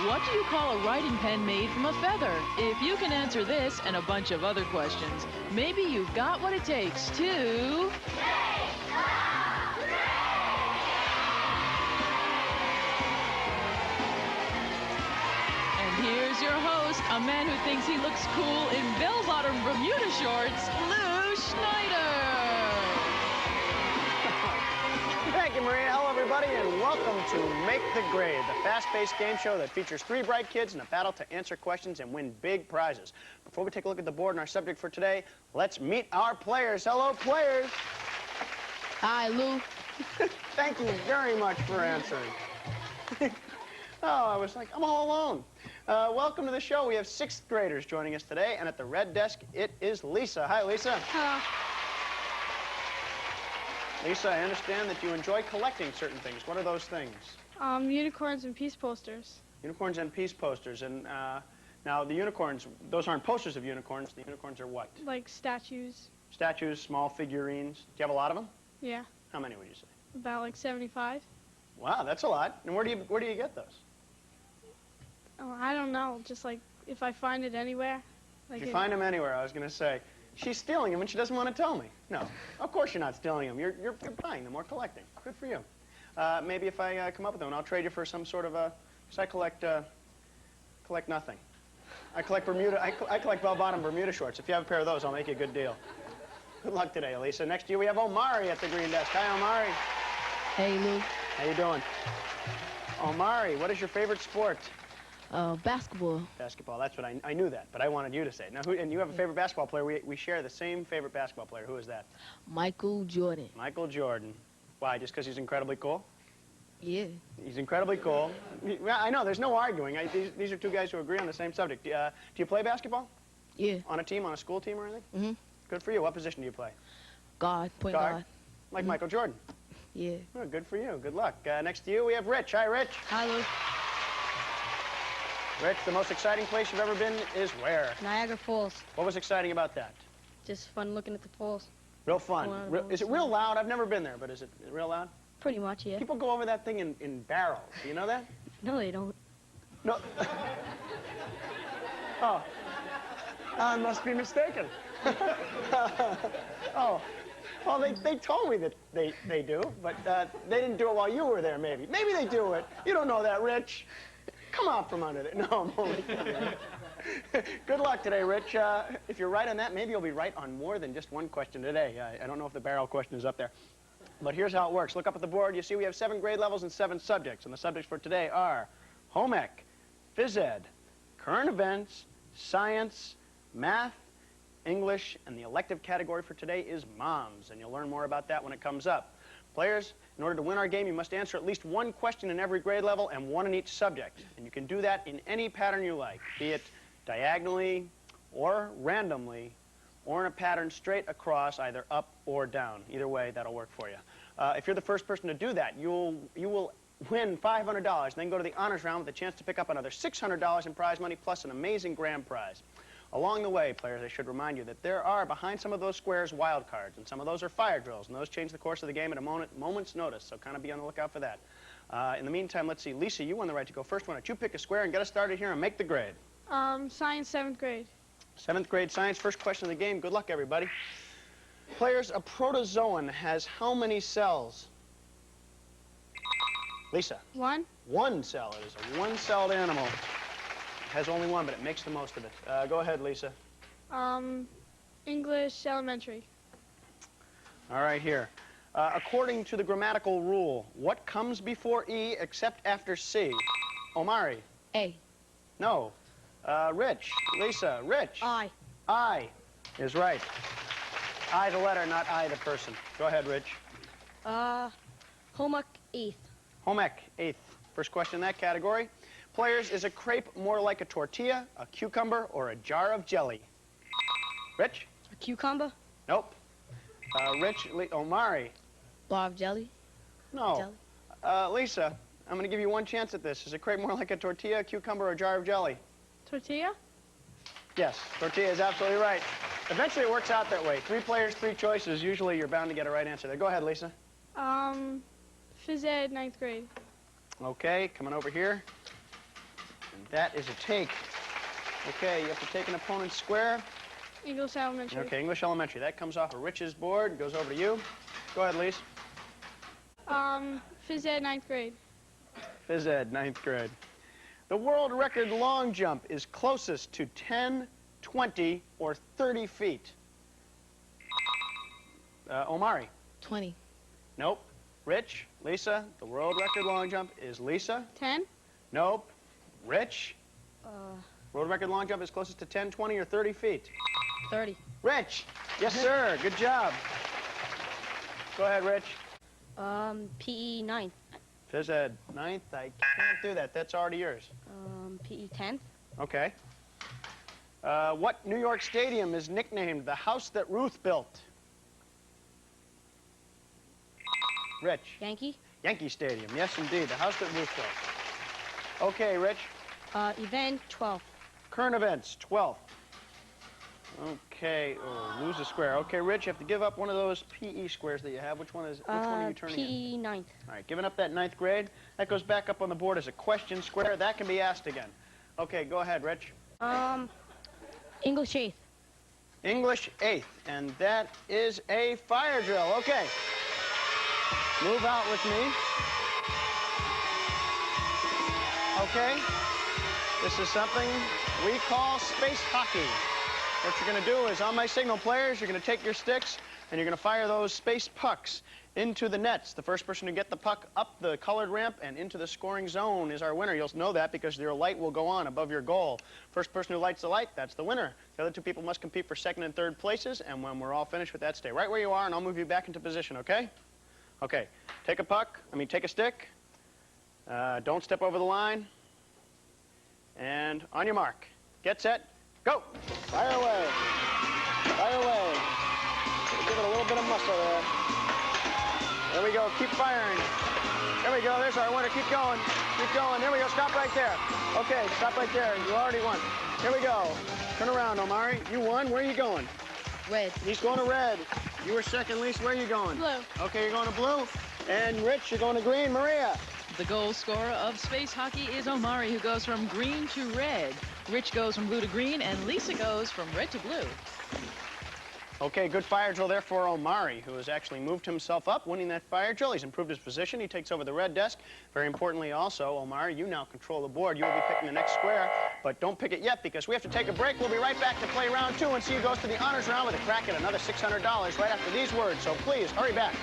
What do you call a writing pen made from a feather? If you can answer this and a bunch of other questions, maybe you've got what it takes to... And here's your host, a man who thinks he looks cool in bell-bottom Bermuda shorts, Lou Schneider. Thank you, Maria. Hello, everybody, and welcome to Make the Grade, the fast-paced game show that features three bright kids in a battle to answer questions and win big prizes. Before we take a look at the board and our subject for today, let's meet our players. Hello, players. Hi, Lou. Thank you very much for answering. Oh, I was like, I'm all alone. Welcome to the show. We have sixth graders joining us today, and at the red desk, it is Lisa. Hi, Lisa. Hello. Lisa, I understand that you enjoy collecting certain things. What are those things? Unicorns and peace posters. Unicorns and peace posters. And now the unicorns, those aren't posters of unicorns. The unicorns are what? Like statues. Statues, small figurines. Do you have a lot of them? Yeah. How many would you say? About like 75. Wow, that's a lot. And where do you get those? Oh, I don't know. Just like if I find it anywhere. Like If you find them anywhere, I was going to say. She's stealing them and she doesn't want to tell me. No, of course you're not stealing them. You're buying them or collecting. Good for you. Maybe if I come up with them, I'll trade you for some sort of a... Because I collect nothing. I collect Bermuda. I collect bell-bottom Bermuda shorts. If you have a pair of those, I'll make you a good deal. Good luck today, Elisa. Next to you, we have Omari at the green desk. Hi, Omari. Hey, Lou. How you doing? Omari, what is your favorite sport? Basketball. Basketball. That's what I knew that, but I wanted you to say it. Now, and you have a favorite basketball player. We share the same favorite basketball player. Who is that? Michael Jordan. Michael Jordan. Why? Just because he's incredibly cool? Yeah. He's incredibly cool. Well, I know. There's no arguing. These are two guys who agree on the same subject. Do you play basketball? Yeah. On a team, on a school team or anything? Mm-hmm. Good for you. What position do you play? Guard. Point guard. Like Michael Jordan? Yeah. Oh, good for you. Good luck. Next to you, we have Rich. Hi, Rich. Hi, Lou. Rich, the most exciting place you've ever been is where? Niagara Falls. What was exciting about that? Just fun looking at the falls. Real fun. Is it real loud? I've never been there, but is it real loud? Pretty much, yeah. People go over that thing in barrels. Do you know that? No, they don't. No. Oh. I must be mistaken. Oh. Well, they told me that they do, but they didn't do it while you were there, maybe. Maybe they do it. You don't know that, Rich. Come out from under it. No, I'm only kidding. Good luck today, Rich. If you're right on that, maybe you'll be right on more than just one question today. I don't know if the barrel question is up there. But here's how it works. Look up at the board. You see we have 7 grade levels and 7 subjects. And the subjects for today are home ec, phys ed, current events, science, math, English, and the elective category for today is moms. And you'll learn more about that when it comes up. Players, in order to win our game, you must answer at least one question in every grade level and one in each subject. And you can do that in any pattern you like, be it diagonally or randomly, or in a pattern straight across, either up or down. Either way, that'll work for you. If you're the first person to do that, you will win $500 and then go to the honors round with a chance to pick up another $600 in prize money plus an amazing grand prize. Along the way, players, I should remind you that there are, behind some of those squares, wild cards, and some of those are fire drills, and those change the course of the game at a moment's notice, so kind of be on the lookout for that. In the meantime, let's see. Lisa, you won the right to go first. Why don't you pick a square and get us started here and make the grade? Science, 7th grade. 7th grade science, first question of the game. Good luck, everybody. Players, a protozoan has how many cells? Lisa. 1. 1 cell. It is a one-celled animal. It has only one, but it makes the most of it. Go ahead, Lisa. English, elementary. All right, here. According to the grammatical rule, what comes before E except after C? Omari. A. No. Rich. Lisa. Rich. I. I is right. I the letter, not I the person. Go ahead, Rich. Home ec, 8th. Home ec, 8th. First question in that category. Players, is a crepe more like a tortilla, a cucumber, or a jar of jelly? Rich? A cucumber? Nope. Omari? Bar of jelly? No. Jelly. Lisa, I'm going to give you one chance at this. Is a crepe more like a tortilla, a cucumber, or a jar of jelly? Tortilla? Yes, tortilla is absolutely right. Eventually it works out that way. 3 players, 3 choices. Usually you're bound to get a right answer there. Go ahead, Lisa. Phys ed, 9th grade. Okay, coming over here. And that is a take. Okay, you have to take an opponent's square. English Elementary. Okay, English Elementary. That comes off of Rich's board, goes over to you. Go ahead, Lise. Phys Ed, 9th grade. Phys Ed, 9th grade. The world record long jump is closest to 10, 20, or 30 feet. Omari. 20. Nope. Rich, Lisa, the world record long jump is Lisa. 10. Nope. Rich, world record long jump is closest to 10, 20, or 30 feet. 30. Rich, yes, sir. Good job. Go ahead, Rich. PE 9th. Phys Ed, 9th. I can't do that. That's already yours. PE 10th. Okay. What New York stadium is nicknamed the house that Ruth built? Rich. Yankee. Yankee Stadium. Yes, indeed. The house that Ruth built. Okay, Rich. Event 12th. Current events, 12th. Okay. Oh, lose a square. Okay, Rich, you have to give up one of those PE squares that you have. Which one are you turning in? PE 9th. All right, giving up that 9th grade. That goes back up on the board as a question square. That can be asked again. Okay, go ahead, Rich. English 8th. English 8th, and that is a fire drill. Okay. Move out with me. Okay. This is something we call space hockey. What you're going to do is, on my signal players, you're going to take your sticks and you're going to fire those space pucks into the nets. The first person to get the puck up the colored ramp and into the scoring zone is our winner. You'll know that because your light will go on above your goal. First person who lights the light, that's the winner. The other two people must compete for second and third places, and when we're all finished with that, stay right where you are, and I'll move you back into position, okay? Okay. Take a stick. Don't step over the line. And on your mark. Get set. Go. Fire away. Fire away. Give it a little bit of muscle there. There we go. Keep firing. There we go. There's our winner. Keep going. Keep going. There we go. Stop right there. Okay, stop right there. You already won. Here we go. Turn around, Omari. You won. Where are you going? Red. He's going to red. You were second, Lisa. Where are you going? Blue. Okay, you're going to blue. And Rich, you're going to green. Maria. The goal scorer of space hockey is Omari, who goes from green to red. Rich goes from blue to green, and Lisa goes from red to blue. Okay, good fire drill there for Omari, who has actually moved himself up, winning that fire drill. He's improved his position. He takes over the red desk. Very importantly also, Omari, you now control the board. You will be picking the next square, but don't pick it yet because we have to take a break. We'll be right back to play round 2 and see who goes to the honors round with a crack at another $600 right after these words. So please, hurry back.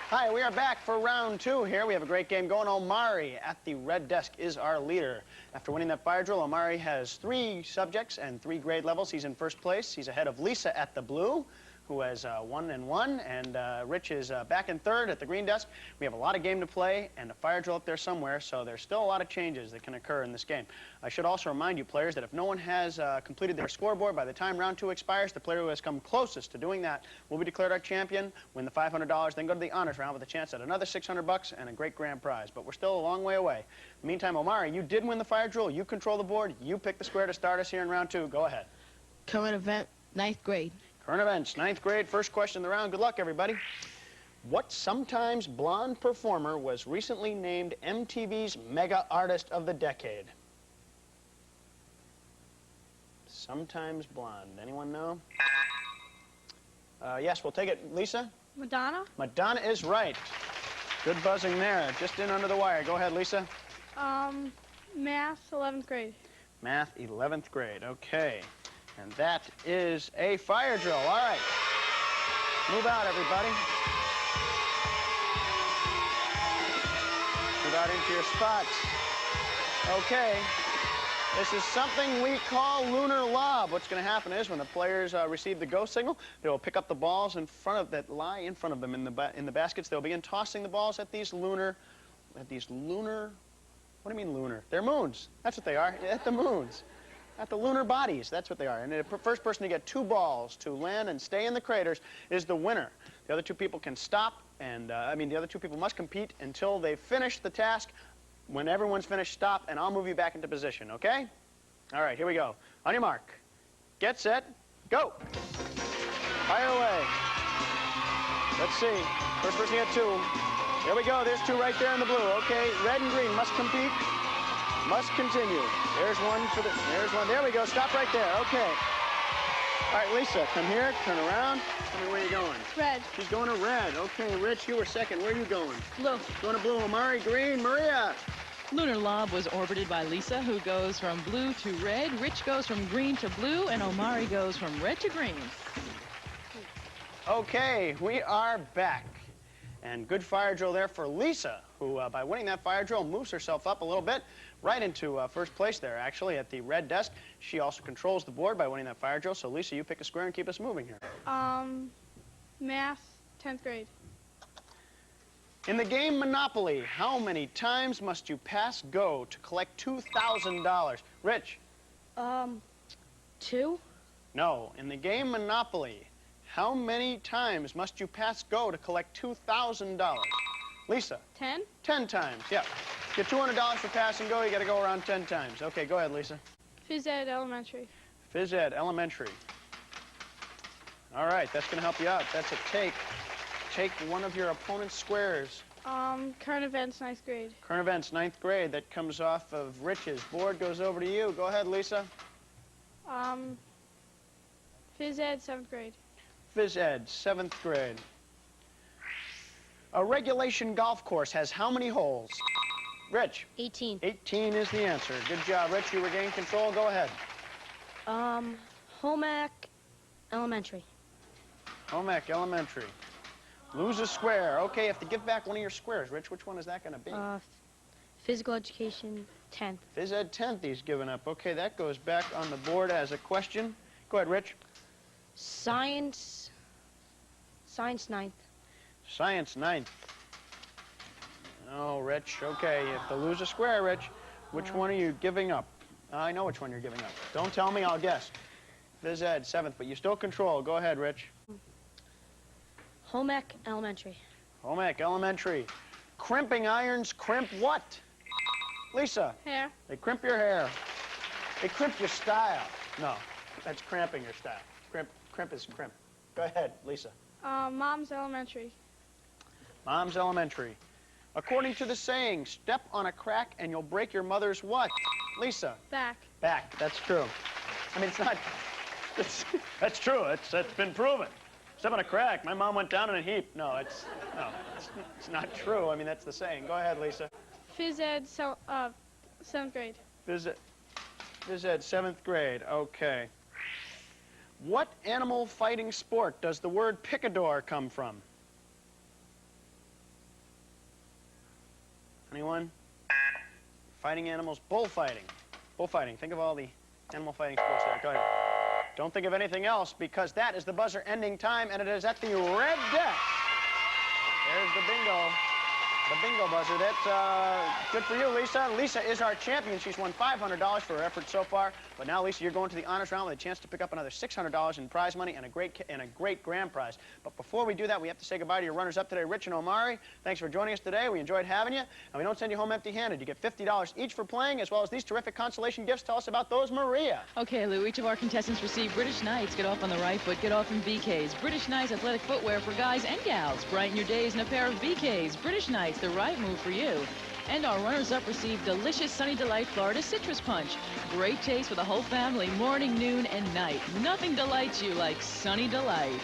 Hi, we are back for round 2 here. We have a great game going. Omari at the red desk is our leader. After winning that fire drill, Omari has 3 subjects and 3 grade levels. He's in first place. He's ahead of Lisa at the blue, who has 1 and 1, and Rich is back in third at the green desk. We have a lot of game to play and a fire drill up there somewhere, so there's still a lot of changes that can occur in this game. I should also remind you, players, that if no one has completed their scoreboard by the time round 2 expires, the player who has come closest to doing that will be declared our champion, win the $500, then go to the honors round with a chance at another $600 and a great grand prize. But we're still a long way away. In the meantime, Omari, you did win the fire drill. You control the board. You pick the square to start us here in round 2. Go ahead. Current event, 9th grade. Current events, 9th grade, first question of the round. Good luck, everybody. What sometimes blonde performer was recently named MTV's Mega Artist of the Decade? Sometimes blonde. Anyone know? Yes, we'll take it. Lisa? Madonna. Madonna is right. Good buzzing there. Just in under the wire. Go ahead, Lisa. Math, 11th grade. Math, 11th grade. Okay. And that is a fire drill. All right. Move out, everybody. Move out into your spots. Okay. This is something we call lunar lob. What's going to happen is when the players receive the go signal, they will pick up the balls in front of that lie in front of them in the baskets. They'll begin tossing the balls at these lunar. What do you mean lunar? They're moons. That's what they are. At the moons. At the lunar bodies, that's what they are. And the first person to get 2 balls to land and stay in the craters is the winner. The other 2 people can stop, and the other 2 people must compete until they finish the task When everyone's finished, stop, and I'll move you back into position, okay? All right, here we go. On your mark. Get set. Go. Fire away. Let's see. First person get 2. There we go. There's 2 right there in the blue. Okay, red and green must compete. Must continue. There's one for the... There's one. There we go. Stop right there. Okay. All right, Lisa, come here. Turn around. Tell me where you're going. Red. She's going to red. Okay, Rich, you were second. Where are you going? Blue. Going to blue. Omari, green. Maria. Lunar Lob was orbited by Lisa, who goes from blue to red. Rich goes from green to blue, and Omari goes from red to green. Okay, we are back. And good fire drill there for Lisa, who, by winning that fire drill, moves herself up a little bit, right into first place there, actually, at the red desk. She also controls the board by winning that fire drill. So, Lisa, you pick a square and keep us moving here. Math, 10th grade. In the game Monopoly, how many times must you pass go to collect $2,000? Rich? 2. No. In the game Monopoly, how many times must you pass go to collect $2,000? Lisa? 10. 10 times, yeah. Get $200 for pass and go, you got to go around 10 times. Okay, go ahead, Lisa. Phys Ed, elementary. Phys Ed, elementary. All right, that's going to help you out. That's a take. Take one of your opponent's squares. Current events, 9th grade. Current events, 9th grade. That comes off of Rich's. Board goes over to you. Go ahead, Lisa. Phys Ed, 7th grade. Phys Ed, 7th grade. A regulation golf course has how many holes? Rich? 18. 18 is the answer. Good job, Rich. You regained control. Go ahead. Home ec, elementary. Home ec, elementary. Lose a square. Okay, you have to give back one of your squares. Rich, which one is that going to be? Physical education, 10th. Phys Ed 10th he's given up. Okay, that goes back on the board as a question. Go ahead, Rich. Science 9th. Science 9th. Oh, Rich. Okay, you have to lose a square, Rich. Which one are you giving up? I know which one you're giving up. Don't tell me, I'll guess. Phys Ed 7th, but you still control. Go ahead, Rich. Home ec, elementary. Home ec, elementary. Crimping irons crimp what? Lisa. Hair. They crimp your hair. They crimp your style. No, that's cramping your style. Crimp is crimp. Go ahead, Lisa. Mom's, elementary. Mom's elementary. According to the saying, step on a crack and you'll break your mother's what? Lisa. Back. Back. That's true. I mean, it's not... that's true. It's been proven. Step on a crack. My mom went down in a heap. No, it's not true. I mean, that's the saying. Go ahead, Lisa. Phys Ed, 7th grade. Phys Ed, 7th grade. Okay. What animal fighting sport does the word picador come from? Anyone? Fighting animals, bullfighting. Bullfighting. Think of all the animal fighting sports there. Go ahead. Don't think of anything else because that is the buzzer ending time and it is at the red desk. There's the bingo. The bingo buzzer. That's good for you, Lisa. Lisa is our champion. She's won $500 for her efforts so far. But now, Lisa, you're going to the honors round with a chance to pick up another $600 in prize money and a great grand prize. But before we do that, we have to say goodbye to your runners-up today, Rich and Omari. Thanks for joining us today. We enjoyed having you. And we don't send you home empty-handed. You get $50 each for playing, as well as these terrific consolation gifts. Tell us about those, Maria. Okay, Lou, each of our contestants receive British Knights. Get off on the right foot, get off in BKs. British Knights athletic footwear for guys and gals. Brighten your days in a pair of BKs. British Knights, the right move for you. And our runners-up receive delicious Sunny Delight Florida Citrus Punch. Great taste for the whole family, morning, noon, and night. Nothing delights you like Sunny Delight.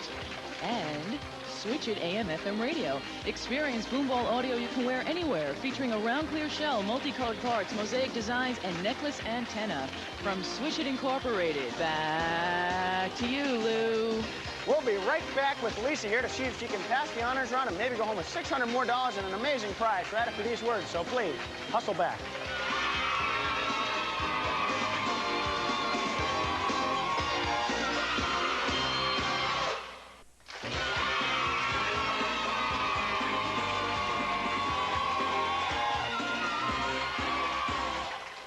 And Switch It AM/FM radio. Experience Boomball audio you can wear anywhere, featuring a round clear shell, multicolored parts, mosaic designs, and necklace antenna. From Switch It Incorporated. Back to you, Lou. We'll be right back with Lisa here to see if she can pass the honors round and maybe go home with $600 more and an amazing prize right after these words. So please, hustle back.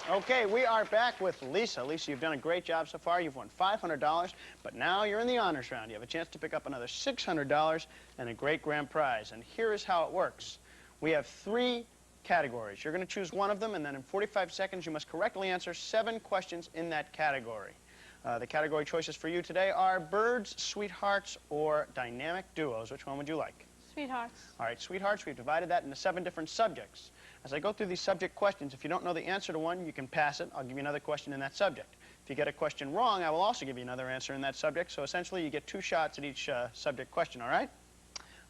Okay, we are back with Lisa. Lisa, you've done a great job so far. You've won $500, but now you're in the honors round. You have a chance to pick up another $600 and a great grand prize. And here is how it works. We have 3 categories. You're going to choose one of them, and then in 45 seconds, you must correctly answer 7 questions in that category. The category choices for you today are birds, sweethearts, or dynamic duos. Which one would you like? Sweethearts. All right, sweethearts, we've divided that into 7 different subjects. As I go through these subject questions, if you don't know the answer to one, you can pass it. I'll give you another question in that subject. If you get a question wrong, I will also give you another answer in that subject. So essentially, you get 2 shots at each subject question, all right?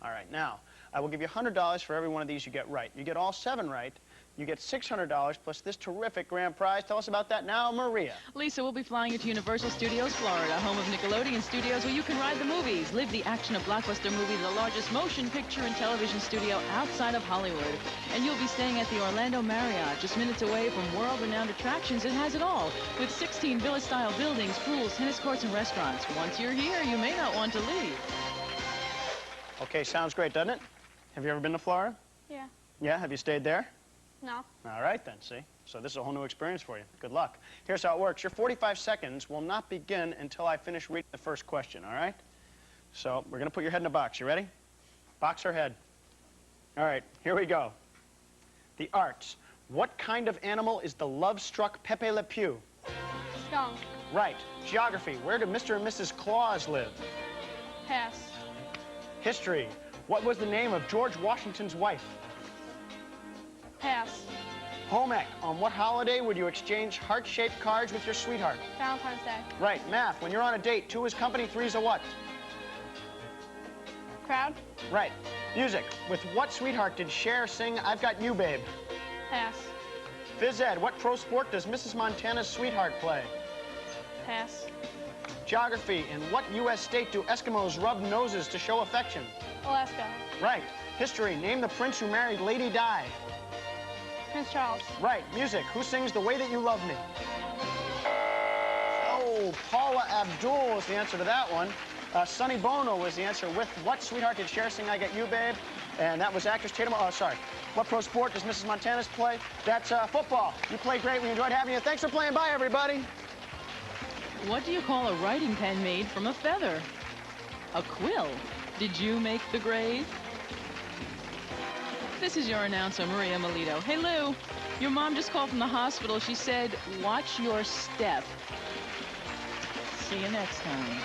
All right, now, I will give you $100 for every one of these you get right. You get all 7 right, you get $600 plus this terrific grand prize. Tell us about that now, Maria. Lisa will be flying you to Universal Studios, Florida, home of Nickelodeon Studios, where you can ride the movies, live the action of blockbuster movies, the largest motion picture and television studio outside of Hollywood. And you'll be staying at the Orlando Marriott, just minutes away from world-renowned attractions. It has it all, with 16 villa-style buildings, pools, tennis courts, and restaurants. Once you're here, you may not want to leave. Okay, sounds great, doesn't it? Have you ever been to Florida? Yeah. Yeah, have you stayed there? No. All right, then, see? So this is a whole new experience for you. Good luck. Here's how it works. Your 45 seconds will not begin until I finish reading the first question, all right? So we're going to put your head in a box. You ready? Box or head? All right, here we go. The arts. What kind of animal is the love-struck Pepe Le Pew? Skunk. Right. Geography. Where do Mr. and Mrs. Claus live? Pass. History. What was the name of George Washington's wife? Pass. Home ec. On what holiday would you exchange heart-shaped cards with your sweetheart? Valentine's Day. Right. Math. When you're on a date, 2 is company, 3 is a what? Crowd. Right. Music. With what sweetheart did Cher sing I've Got You, Babe? Pass. Phys ed. What pro sport does Mrs. Montana's sweetheart play? Pass. Geography. In what U.S. state do Eskimos rub noses to show affection? Alaska. Right. History. Name the prince who married Lady Di. Prince Charles. Right. Music. Who sings The Way That You Love Me? Oh, Paula Abdul is the answer to that one. Sonny Bono was the answer. With what sweetheart did Cher sing I Got You, Babe? And that was actress Tatum. Oh, sorry. What pro sport does Mrs. Montana's play? That's football. You played great. We enjoyed having you. Thanks for playing. Bye, everybody. What do you call a writing pen made from a feather? A quill. Did you make the grade? This is your announcer, Maria Melito. Hey, Lou, your mom just called from the hospital. She said, watch your step. See you next time.